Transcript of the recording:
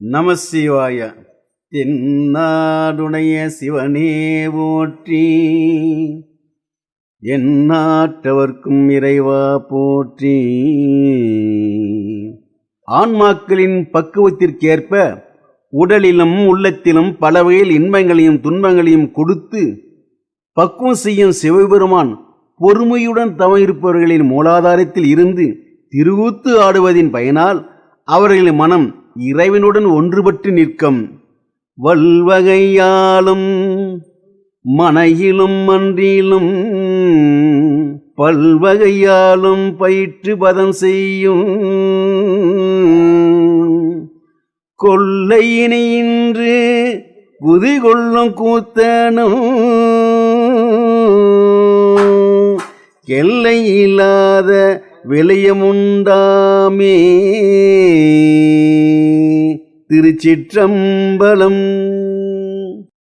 நமசிவாய. தென்னாடுடைய சிவனே போற்றி, எந்நாட்டவர்க்கும் இறைவா போற்றி. ஆன்மாக்களின் பக்குவத்திற்கேற்ப உடலிலும் உள்ளத்திலும் பல வகையில் இன்பங்களையும் துன்பங்களையும் கொடுத்து பக்குவம் செய்யும் சிவபெருமான் பொறுமையுடன் தவம் இருப்பவர்களின் மூலாதாரத்தில் இருந்து திருக்கூத்து ஆடுவதின் பயனால் அவர்களின் மனம் இறைவனுடன் ஒன்றுபட்டு நிற்கும். வல்வகையாலும் மனையிலும் மன்றிலும் பல்வகையாலும் பயிற்று பதம் செய்யும் கொள்ளையினின்று குதி கொள்ளும் கூத்தனும் எல்லை இல்லாத விளையமுண்டாமே. திருச்சிற்றம்பலம்.